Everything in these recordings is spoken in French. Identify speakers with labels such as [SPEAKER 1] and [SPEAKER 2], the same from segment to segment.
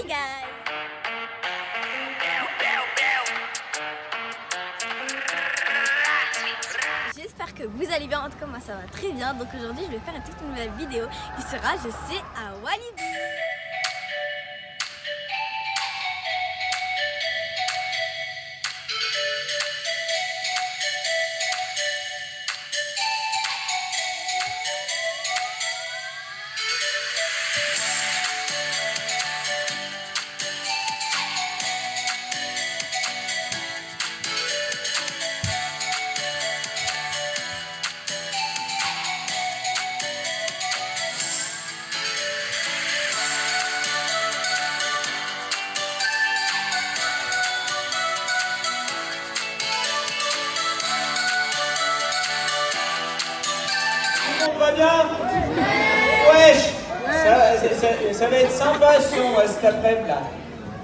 [SPEAKER 1] Hi guys! J'espère que vous allez bien, en tout cas moi ça va très bien. Donc aujourd'hui je vais faire une toute nouvelle vidéo qui sera, je sais, à Walibi.
[SPEAKER 2] On va bien? Wesh! Ça va être sympa cet après-midi là.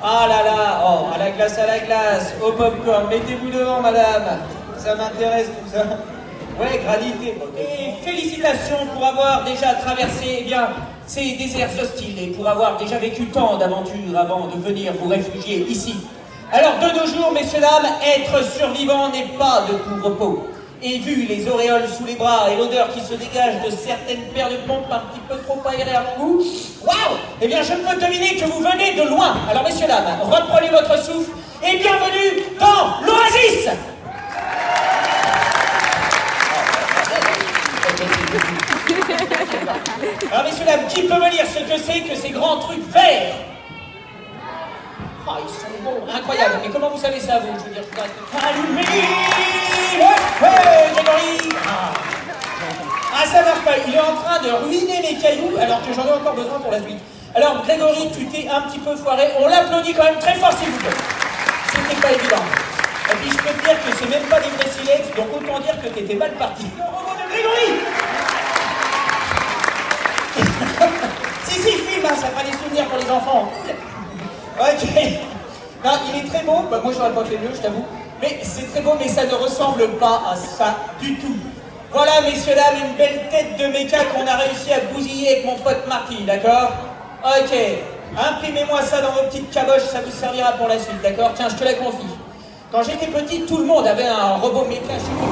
[SPEAKER 2] Ah là là, oh, à la glace, au popcorn, mettez-vous devant madame. Ça m'intéresse tout ça. Ouais, gradité. Et félicitations pour avoir déjà traversé ces déserts hostiles et pour avoir déjà vécu tant d'aventures avant de venir vous réfugier ici. Alors de nos jours, messieurs, dames, être survivant n'est pas de tout repos. Et vu les auréoles sous les bras et l'odeur qui se dégage de certaines paires de pompes un petit peu trop aérées à mon goût, waouh! Eh bien, je peux deviner que vous venez de loin. Alors, messieurs, dames, reprenez votre souffle et bienvenue dans l'Oasis! Alors, messieurs, dames, qui peut me dire ce que c'est que ces grands trucs verts? Ah, ils sont bons, incroyables. Mais comment vous savez ça, vous? Je veux dire, allumé! Grégory! Ah, ça marche pas. Il est en train de ruiner mes cailloux alors que j'en ai encore besoin pour la suite. Alors, Grégory, tu t'es un petit peu foiré. On l'applaudit quand même très fort, s'il vous plaît. C'était pas évident. Et puis, je peux te dire que c'est même pas des vrais silex, donc autant dire que t'étais mal parti. Le robot de Grégory! Si, filme, hein, ça fera des souvenirs pour les enfants. Ok. Non, il est très beau. Bah, moi, j'aurais pas fait mieux, je t'avoue. Mais c'est très beau, mais ça ne ressemble pas à ça du tout. Voilà, messieurs, dames, une belle tête de méca qu'on a réussi à bousiller avec mon pote Marty, d'accord? Ok. Imprimez-moi ça dans vos petites caboches, ça vous servira pour la suite, d'accord? Tiens, je te la confie. Quand j'étais petit, tout le monde avait un robot méca chez moi.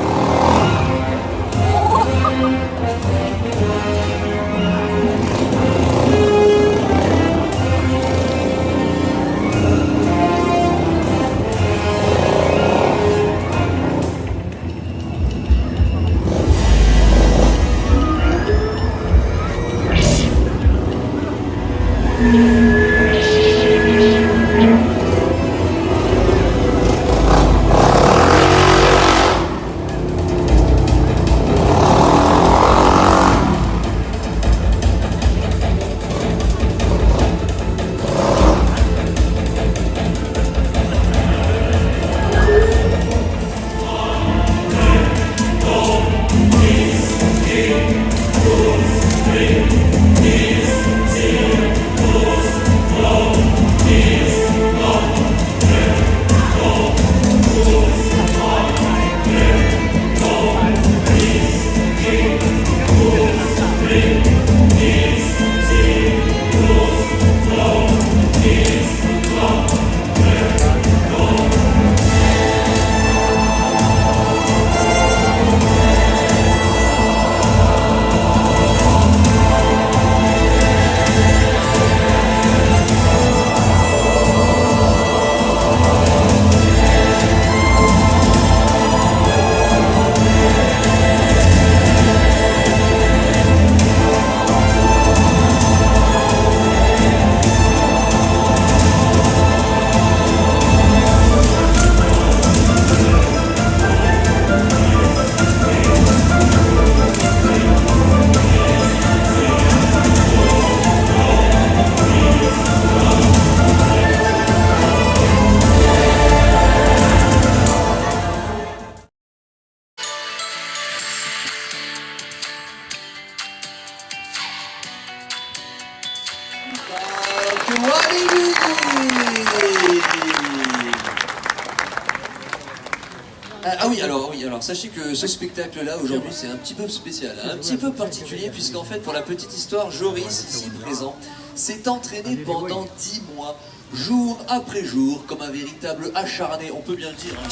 [SPEAKER 3] Alors sachez que ce spectacle-là, aujourd'hui, c'est un petit peu spécial, un petit peu particulier, puisqu'en fait, pour la petite histoire, Joris, ici présent, s'est entraîné pendant 10 mois, jour après jour, comme un véritable acharné, on peut bien le dire. Hein.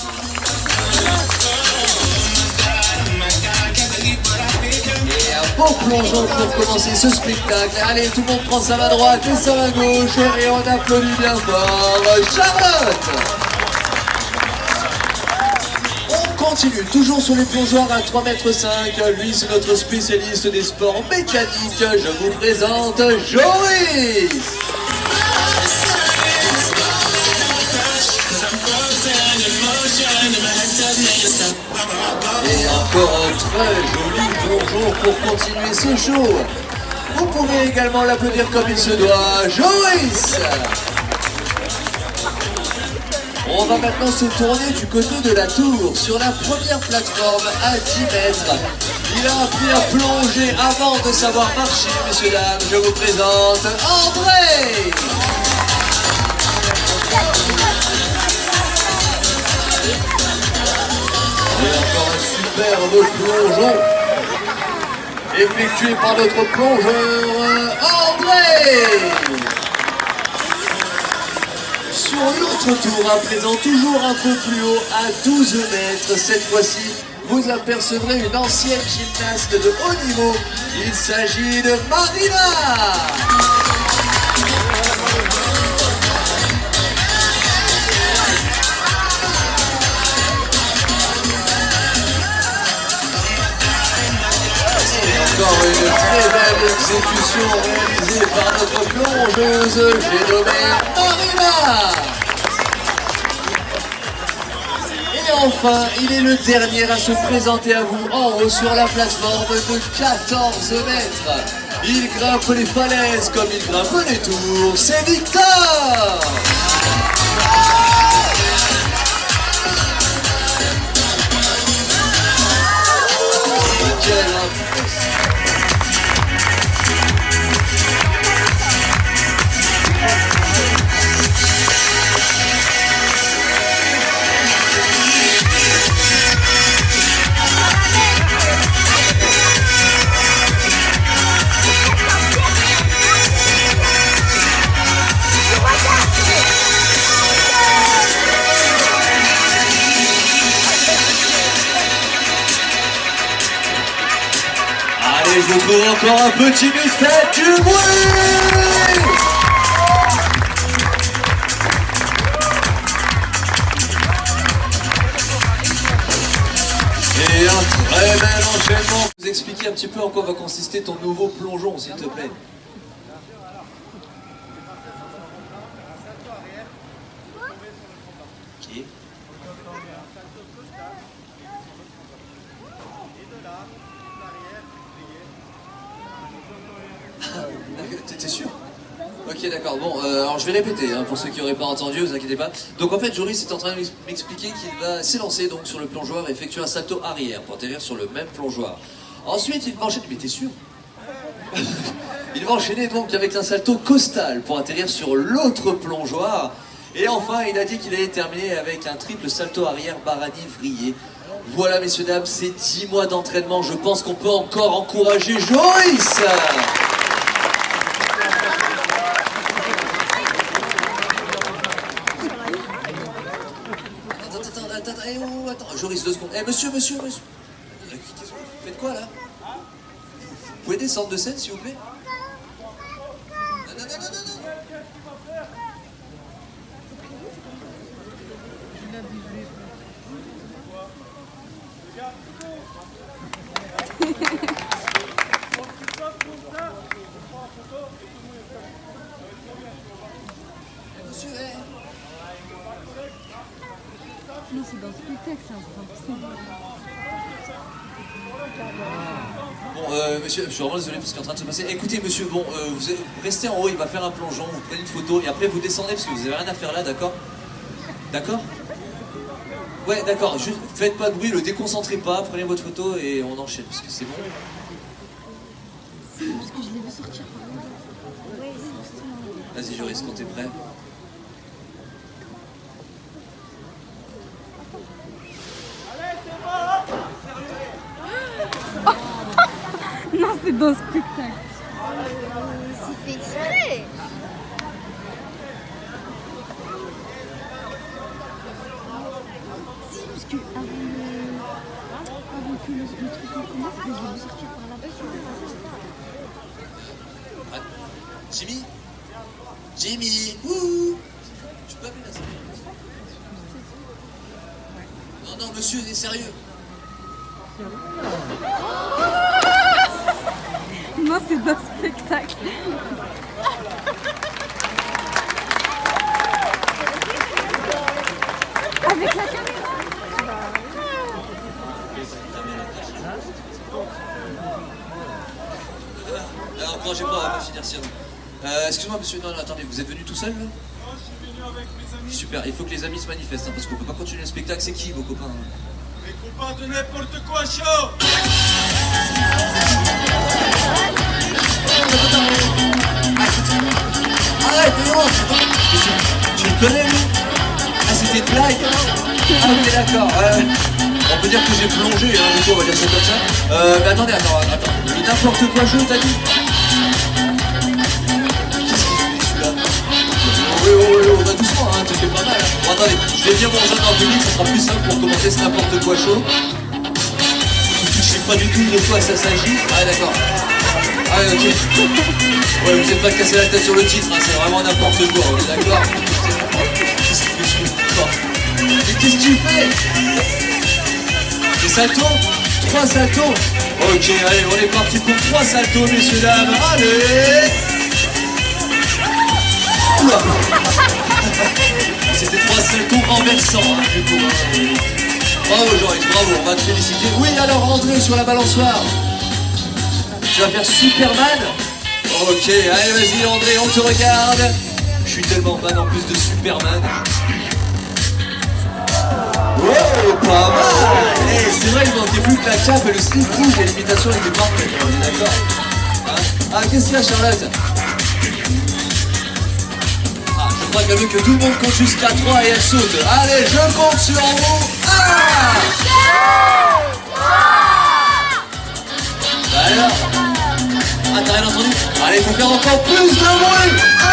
[SPEAKER 3] Et un beau plongeon pour commencer ce spectacle. Allez, tout le monde prend sa main droite et sa main gauche et on applaudit bien fort Charlotte. On continue, toujours sur les plongeoires à 3,5 m. Lui, c'est notre spécialiste des sports mécaniques. Je vous présente Joris. Et encore un très joli plongeon pour continuer ce show. Vous pouvez également l'applaudir comme il se doit, Joris. On va maintenant se tourner du côté de la tour, sur la première plateforme à 10 mètres. Il a appris à plonger avant de savoir marcher, messieurs, dames. Je vous présente André. Et encore un superbe plongeon effectué par notre plongeur André. Sur l'autre tour, à présent, toujours un peu plus haut, à 12 mètres, cette fois-ci, vous apercevrez une ancienne gymnaste de haut niveau. Il s'agit de Marina. Encore une très belle exécution réalisée par notre plongeuse, j'ai nommé Marina. Et enfin, il est le dernier à se présenter à vous en haut sur la plateforme de 14 mètres. Il grimpe les falaises comme il grimpe les tours, c'est Victor. Allez, je vous trouve encore un petit but, faites du bruit! Et un très bel enchaînement. Vous expliquer un petit peu en quoi va consister ton nouveau plongeon, s'il te plaît. Ok. T'es sûr? Ok, d'accord. Bon, alors je vais répéter, hein, pour ceux qui n'auraient pas entendu, vous inquiétez pas. Donc en fait, Joris est en train de m'expliquer qu'il va s'élancer donc sur le plongeoir et effectuer un salto arrière pour atterrir sur le même plongeoir. Ensuite, il va enchaîner... Mais t'es sûr? Il va enchaîner donc avec un salto costal pour atterrir sur l'autre plongeoir. Et enfin, il a dit qu'il allait terminer avec un triple salto arrière Barani-Vrillé. Voilà, messieurs, dames, c'est 10 mois d'entraînement. Je pense qu'on peut encore encourager Joris. Attends, Joris, 2 secondes. Eh, monsieur. Qu'est-ce que vous faites quoi, là? Vous pouvez descendre de scène, s'il vous plaît? Non. Monsieur,
[SPEAKER 4] Non, c'est dans le spectacle, c'est un peu.
[SPEAKER 3] Bon, monsieur, je suis vraiment désolé parce qu'il est en train de se passer. Écoutez, monsieur, bon, vous restez en haut, il va faire un plongeon, vous prenez une photo et après vous descendez parce que vous avez rien à faire là, d'accord? D'accord? Ouais, d'accord, juste faites pas de bruit, le déconcentrez pas, prenez votre photo et on enchaîne parce que c'est bon.
[SPEAKER 4] Si, parce que je l'ai vu sortir.
[SPEAKER 3] Vas-y, Joris, quand t'es prêt.
[SPEAKER 4] Non, c'est dans le spectacle.
[SPEAKER 1] C'est fait exprès.
[SPEAKER 4] que avant que le truc commence, je vais me sortir par là-bas.
[SPEAKER 3] Ah, Jimmy Jimmy Ouh. Tu peux appeler la salle? Non, non, monsieur, il est sérieux.
[SPEAKER 4] Non, c'est d'un spectacle. Avec la caméra.
[SPEAKER 3] Encouragez pas à me finir sinon. Excuse-moi monsieur, non, attendez, vous êtes venu tout seul là?
[SPEAKER 5] Non, je suis venu avec mes amis.
[SPEAKER 3] Super, il faut que les amis se manifestent, hein, parce qu'on peut pas continuer le spectacle. C'est qui vos copains hein?
[SPEAKER 5] Les copains de n'importe quoi chaud.
[SPEAKER 3] Arrête, non, tu le connais lui? Ah, c'était une blague? Ah ok, d'accord. On peut dire que j'ai plongé, hein, du coup, on va dire ça comme ça. Mais attendez, attends. N'importe quoi chaud, t'as dit? Qu'est-ce qu'il fait celui-là? Oh, va doucement, hein, tu fais pas mal. Bon, attendez, je vais dire mon jeune en public, ça sera plus simple pour commenter ce n'importe quoi chaud. Je sais pas du tout de quoi ça s'agit. Ah, d'accord. Ah, ok. Ouais, vous n'êtes pas cassé la tête sur le titre, hein, c'est vraiment n'importe quoi, on est d'accord? Qu'est-ce qu'il fait celui-là? Mais qu'est-ce que tu fais? Des saltos? 3 saltos? Ok, allez, on est parti pour 3 saltos, messieurs, dames. Allez! Oula! C'était 3 saltos renversants, hein, du coup. Bravo, Joris, bravo, on va te féliciter. Oui, alors, André, sur la balançoire. Tu vas faire Superman? Ok, allez, vas-y, André, on te regarde. Je suis tellement fan en plus de Superman. Wow, pas mal! Hey, c'est vrai, il manquait plus que la cape et le slip rouge et l'imitation était parfaite, on est d'accord? Hein? Ah, qu'est-ce qu'il y a, Charlotte? Ah, je crois qu'elle veut que tout le monde compte jusqu'à 3 et elle saute. Allez, je compte sur vous. Ah! Bah alors? Ah, t'as rien entendu? Allez, il faut faire encore plus de bruit! Ah!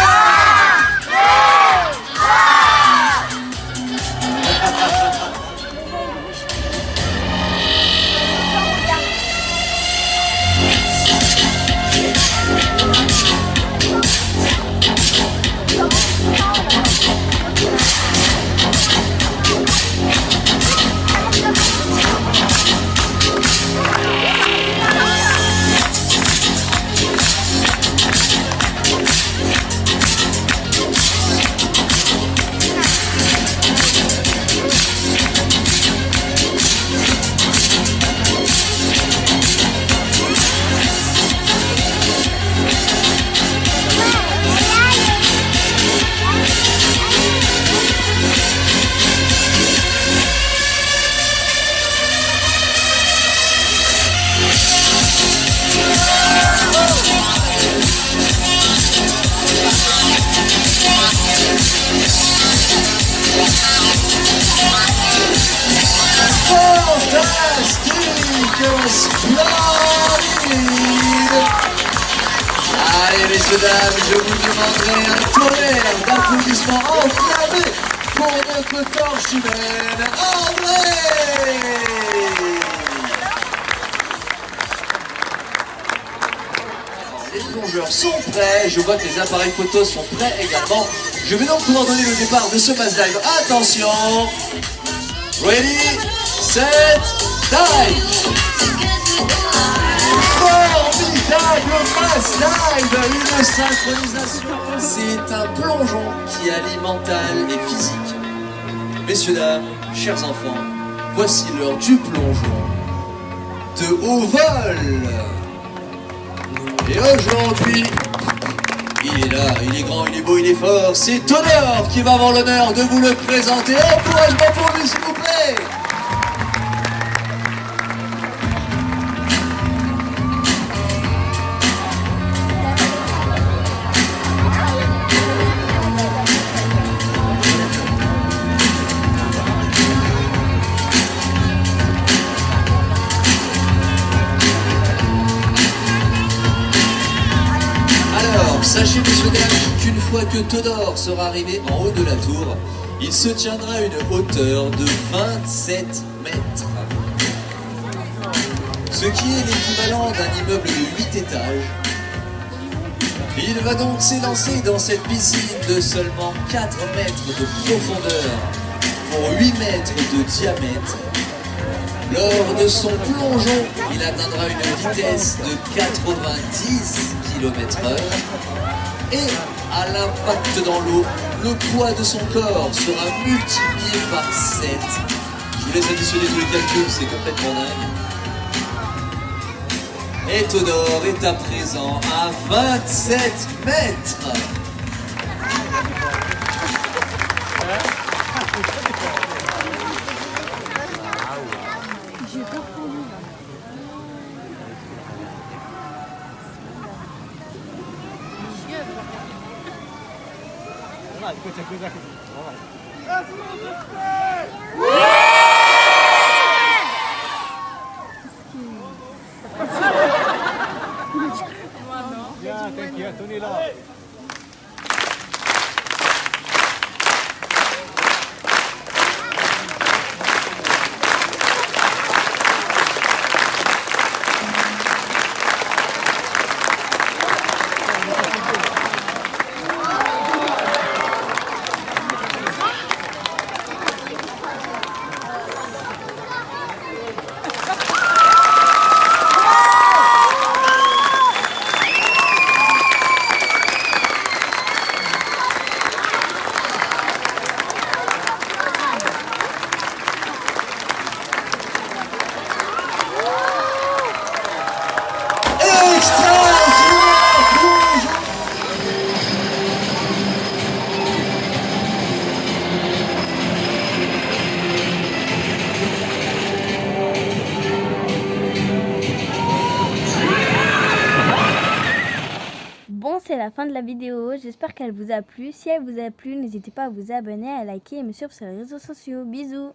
[SPEAKER 3] Allez, messieurs, dames, je vous demanderai un tonnerre d'applaudissements enflammés pour notre torche humaine, André! Les plongeurs sont prêts, je vois que les appareils photos sont prêts également. Je vais donc pouvoir donner le départ de ce Mass Dive. Attention! Ready, set, dive! Formidable Mass Dive, une synchronisation. C'est un plongeon qui allie mental et physique. Messieurs, dames, chers enfants, voici l'heure du plongeon de haut vol. Et aujourd'hui, il est là, il est grand, il est beau, il est fort. C'est Tonnerre qui va avoir l'honneur de vous le présenter. Encouragement pour lui, s'il vous plaît. Sachez, messieurs, dames, qu'une fois fois que Todor sera arrivé en haut de la tour, il se tiendra à une hauteur de 27 mètres. Ce qui est l'équivalent d'un immeuble de 8 étages. Il va donc s'élancer dans cette piscine de seulement 4 mètres de profondeur pour 8 mètres de diamètre. Lors de son plongeon, il atteindra une vitesse de 90 km/h et à l'impact dans l'eau, le poids de son corps sera multiplié par 7. Je vous laisse additionner tous les calculs, c'est complètement dingue. Et Todor est à présent à 27 mètres.
[SPEAKER 4] J'ai peur pour lui là.
[SPEAKER 5] T'inquiète, on est là.
[SPEAKER 1] Bon, c'est la fin de la vidéo, j'espère qu'elle vous a plu. Si elle vous a plu, n'hésitez pas à vous abonner, à liker et me suivre sur les réseaux sociaux. Bisous!